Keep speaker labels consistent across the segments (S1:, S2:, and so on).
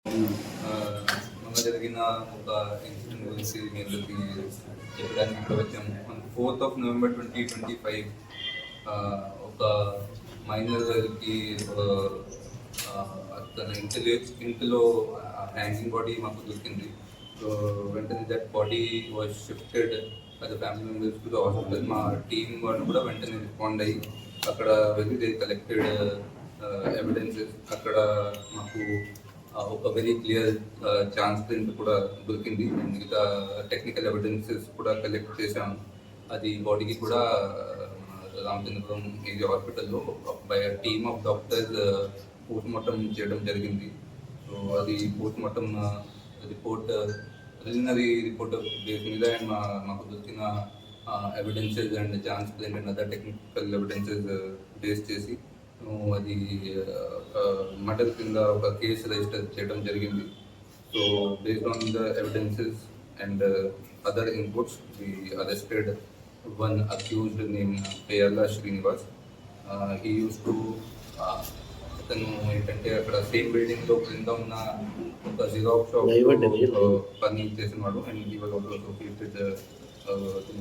S1: మొన్న జరిగిన ఒక ఇన్సిడెంట్ గురించి మీ అందరికీ చెప్పడానికి ఇక్కడ వచ్చాము. మన 4th November 2025 ఒక మైనర్కి తన ఇంటిలో హ్యాంగింగ్ బాడీ మాకు దొరికింది. సో వెంటనే దట్ బాడీ వాజ్ షిఫ్టెడ్ అది family members to the hospital. మా టీం వాళ్ళు కూడా వెంటనే రెస్పాండ్ అయ్యి అక్కడ వెళ్ళి దే కలెక్టెడ్ ఎవిడెన్సెస్. అక్కడ మాకు ఒక వెరీ క్లియర్ ఛాన్స్ ప్రింట్ కూడా దొరికింది. మిగతా టెక్నికల్ ఎవిడెన్సెస్ కూడా కలెక్ట్ చేశాము. అది బాడీకి కూడా రామచంద్రపురం ఏరియా హాస్పిటల్లో by team of doctors post mortem చేయడం జరిగింది. సో అది post mortem report preliminary report base మీద అండ్ మాకు దొరికిన evidences and chance print and other technical evidences base చేసి అది మర్డర్ కింద ఒక కేసు రిజిస్టర్ చేయడం జరిగింది. So based on the evidences and other inputs we arrested one accused name Perla Srinivas. He use to అతను ఏంటంటే అక్కడ సేమ్ బిల్డింగ్లో క్రింద ఉన్న ఒక జిరాక్స్ షాప్ పని చేసినాడు and he was also associated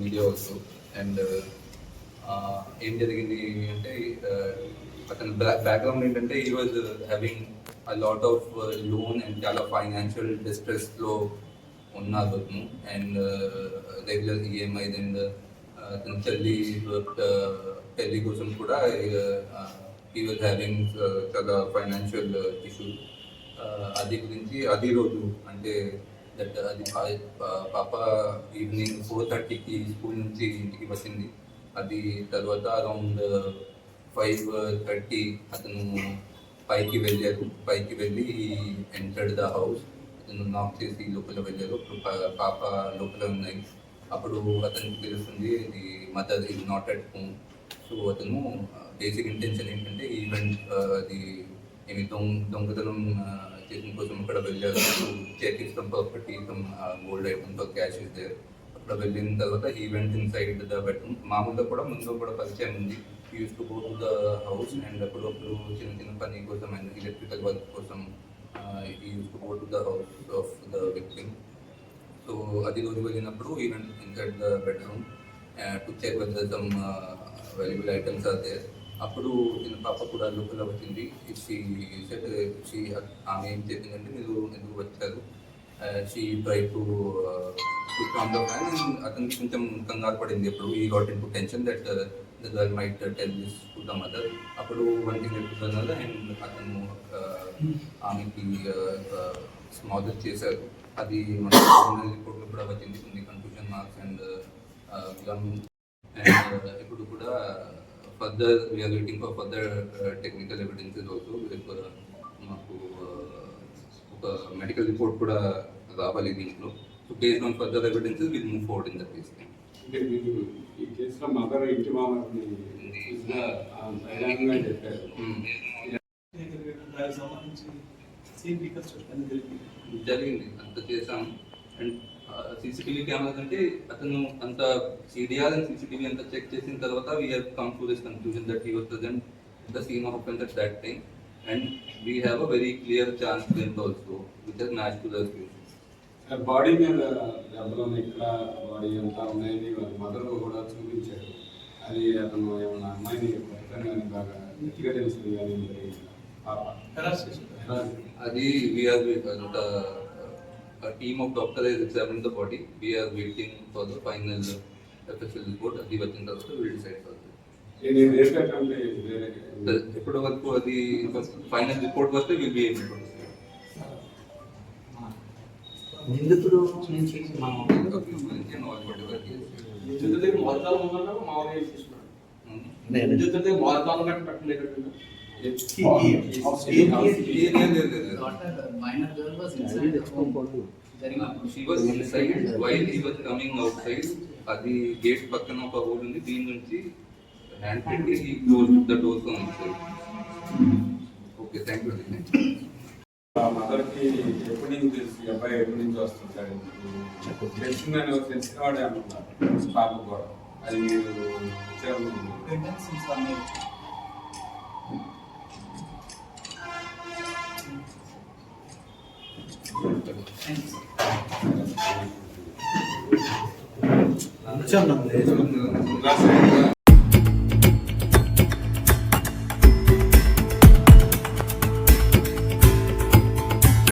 S1: media also. And ఏం జరిగింది అంటే అతని బ్యాక్గ్రౌండ్ ఏంటంటే ఈ was having a lot of loan and చాలా ఫైనాన్షియల్ డిస్ట్రెస్లో ఉన్నారు అతను. అండ్ రెగ్యులర్ ఈఎంఐ అండ్ అతని పెళ్లి కోసం కూడా ఈ వాజ్ హ్యావింగ్ చాలా ఫైనాన్షియల్ ఇష్యూస్. అది గురించి అది రోజు అంటే దట్ అది పాప ఈవినింగ్ 4:30కి స్కూల్ నుంచి ఇంటికి వచ్చింది. అది తర్వాత అరౌండ్ 5:30 అతను పైకి వెళ్ళి ఎంటర్డ్ ద హౌస్. అతను నాక్ చేసి లోపల వెళ్ళారు. పాప లోపల ఉన్నాయి. అప్పుడు అతనికి తెలుస్తుంది ఇది mother is not at home. So అతను బేసిక్ ఇంటెన్షన్ ఏంటంటే ఈవెంట్ అది ఏమి దొంగతనం చేసిన కోసం అక్కడ వెళ్ళారు. చెక్ ఇస్తాం ప్రాపర్టీ ఇస్తాం గోల్డ్ ఐటమ్తో క్యాష్ ఇస్ దేర్. అక్కడ వెళ్ళిన తర్వాత he went inside the bedroom. మామూలుగా కూడా ముందు కూడా పరిచయం ఉంది. Used to go to the house and అప్పుడప్పుడు చిన్న పని కోసం అండ్ ఎలక్ట్రికల్ వర్క్ కోసం used to go to the house of the victim. So అది రోజు వెళ్ళినప్పుడు he went inside the bedroom to check whether some valuable items are there. అప్పుడు పాప కూడా లోపల వచ్చింది. ఆమె ఏం చెప్పిందంటే మీరు ఎందుకు వచ్చారు. She try to switch on the fan and అతనికి కొంచెం కంగారు పడింది. అప్పుడు ఈ got in to tension that the girl might tell this to the mother. అప్పుడు వన్ థింగ్ చెప్తున్నారు అండ్ అతను ఆమెకి స్మాల్ చేశారు. అది మన రిపోర్ట్లో కూడా వచ్చింది. కొన్ని confusion marks and gum. And ఇప్పుడు కూడా further we're waiting for further technical evidences also. మాకు ఒక మెడికల్ రిపోర్ట్ కూడా రావాలి దీంట్లో. So based on further evidences will move forward in the case.
S2: ఈ కేసులో మదర్ ఇంటి మామని చెప్పారు.
S1: జరిగింది అంత చేసాం. అండ్ సీసీటీవీ కెమెరా కంటే అతను అంత సిడిఆర్ అండ్ సీసీటీవీ అంతా చెక్ చేసిన తర్వాత we have come to this conclusion that he was present the scene of offence at that time and we have a very clear chance print also which has match to the case.
S2: Body మీద దెబ్బలు ఇక్కడ body అంతా ఉన్నాయని వాళ్ళ mother కూడా చూపించారు. అది అతను ఏమన్నా అమ్మాయిని బాగా గట్టిగా తెలుస్తుంది కానీ
S1: అది we are a team of doctors has examined the body. We are waiting for the final FSL report. అది వచ్చిన తర్వాత we'll decide further. ఎప్పటి వరకు అది ఫైనల్ రిపోర్ట్ వస్తే విల్ బి ఏబుల్ టు
S3: నిందితుడు నుంచి
S1: minor girl was inside the home. She was inside while he was coming outside. అది గేట్ పక్కన ఒక హోల్ ఉంది. దీని నుంచి హ్యాండ్ పెట్టి he closed the door from inside. Okay, thank you.
S2: మదర్కి ఎప్పటి నుంచి తెలుసు అబ్బాయి ఎప్పటి నుంచి వస్తుంటాడు తెలిసిందని తెలిసిన వాడే అనుకున్నారు. పాప కూడా అది మీరు
S3: కూర్చోండి.
S2: రాసే